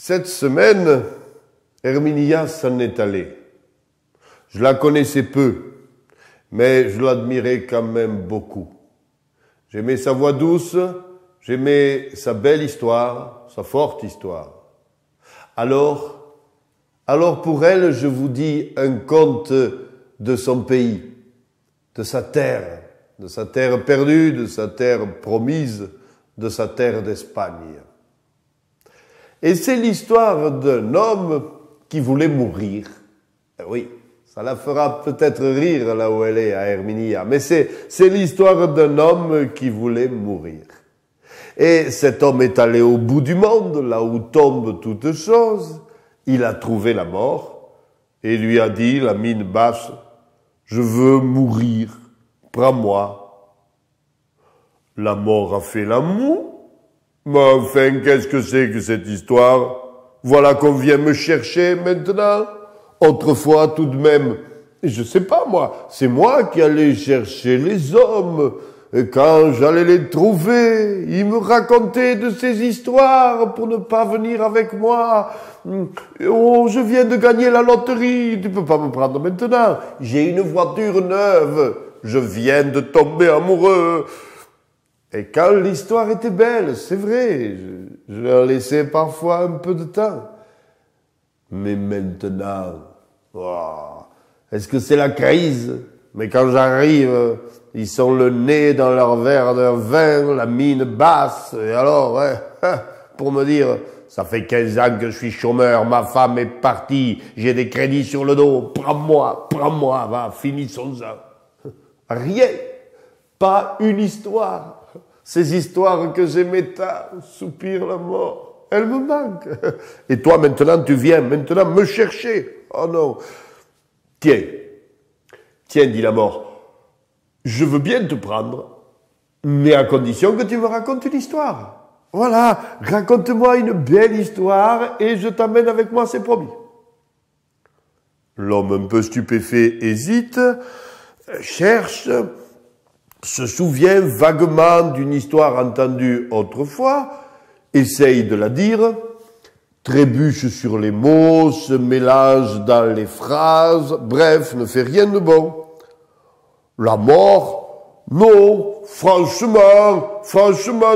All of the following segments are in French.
Cette semaine, Herminia s'en est allée. Je la connaissais peu, mais je l'admirais quand même beaucoup. J'aimais sa voix douce, j'aimais sa belle histoire, sa forte histoire. Alors pour elle, je vous dis un conte de son pays, de sa terre perdue, de sa terre promise, de sa terre d'Espagne. Et c'est l'histoire d'un homme qui voulait mourir. Oui, ça la fera peut-être rire là où elle est, à Herminia, mais c'est l'histoire d'un homme qui voulait mourir. Et cet homme est allé au bout du monde, là où tombe toute chose. Il a trouvé la mort et lui a dit, la mine basse, « Je veux mourir, prends-moi. » La mort a fait la moue. Mais enfin, qu'est-ce que c'est que cette histoire? Voilà qu'on vient me chercher maintenant. Autrefois, tout de même, je sais pas moi, c'est moi qui allais chercher les hommes. Et quand j'allais les trouver, ils me racontaient de ces histoires pour ne pas venir avec moi. Oh, je viens de gagner la loterie, tu peux pas me prendre maintenant. J'ai une voiture neuve, je viens de tomber amoureux. Et quand l'histoire était belle, c'est vrai, je leur laissais parfois un peu de temps. Mais maintenant, est-ce que c'est la crise? Mais quand j'arrive, ils sont le nez dans leur verre de vin, la mine basse, et alors, pour me dire, ça fait 15 ans que je suis chômeur, ma femme est partie, j'ai des crédits sur le dos, prends-moi, va, finissons-en. Rien, pas une histoire. Ces histoires que j'aimais tant, soupire la mort, elles me manquent. Et toi, maintenant, tu viens maintenant me chercher. Oh non. Tiens, dit la mort, je veux bien te prendre, mais à condition que tu me racontes une histoire. Voilà, raconte-moi une belle histoire et je t'amène avec moi, c'est promis. L'homme un peu stupéfait hésite, cherche, se souvient vaguement d'une histoire entendue autrefois, essaye de la dire, trébuche sur les mots, se mélange dans les phrases, bref, ne fait rien de bon. La mort? Non, franchement,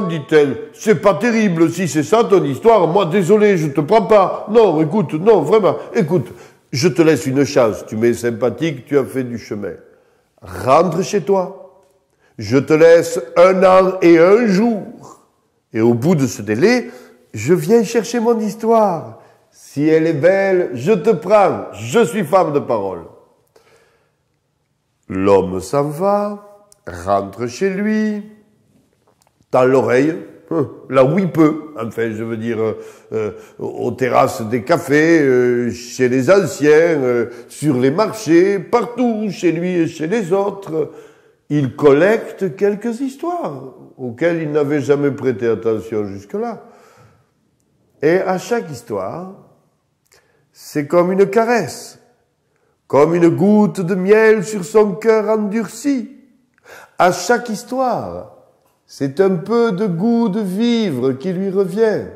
dit-elle, c'est pas terrible, si c'est ça ton histoire, moi désolé, je te prends pas. Non, écoute, non, vraiment, écoute, je te laisse une chance, tu m'es sympathique, tu as fait du chemin. Rentre chez toi. Je te laisse 1 an et 1 jour. Et au bout de ce délai, je viens chercher mon histoire. Si elle est belle, je te prends. Je suis femme de parole. L'homme s'en va, rentre chez lui, dans l'oreille, là où il peut, enfin, je veux dire, aux terrasses des cafés, chez les anciens, sur les marchés, partout, chez lui et chez les autres. Il collecte quelques histoires auxquelles il n'avait jamais prêté attention jusque-là. Et à chaque histoire, c'est comme une caresse, comme une goutte de miel sur son cœur endurci. À chaque histoire, c'est un peu de goût de vivre qui lui revient.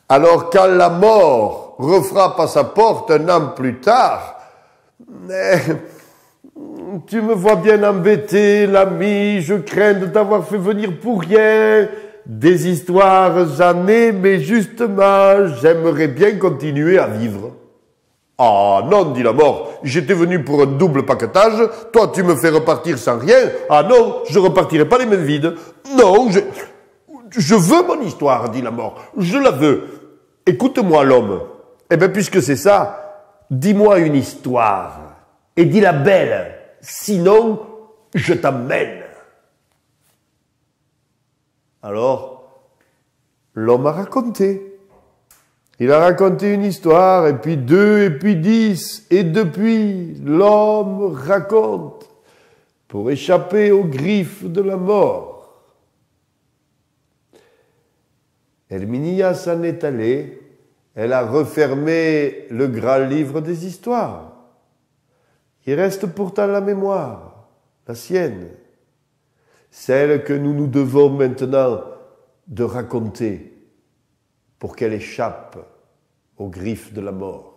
Alors quand la mort refrappe à sa porte 1 an plus tard, tu me vois bien embêté, l'ami, je crains de t'avoir fait venir pour rien. Des histoires, j'en ai, mais justement, j'aimerais bien continuer à vivre. Ah non, dit la mort, j'étais venu pour un double paquetage, toi tu me fais repartir sans rien. Ah non, je repartirai pas les mains vides. Non, je veux mon histoire, dit la mort, je la veux. Écoute-moi l'homme. Eh bien, puisque c'est ça, dis-moi une histoire. Et dis-la belle. Sinon, je t'emmène. Alors, l'homme a raconté. Il a raconté une histoire, et puis 2, et puis 10, et depuis, l'homme raconte pour échapper aux griffes de la mort. Herminia s'en est allée, elle a refermé le grand livre des histoires. Il reste pourtant la mémoire, la sienne, celle que nous nous devons maintenant de raconter pour qu'elle échappe aux griffes de la mort.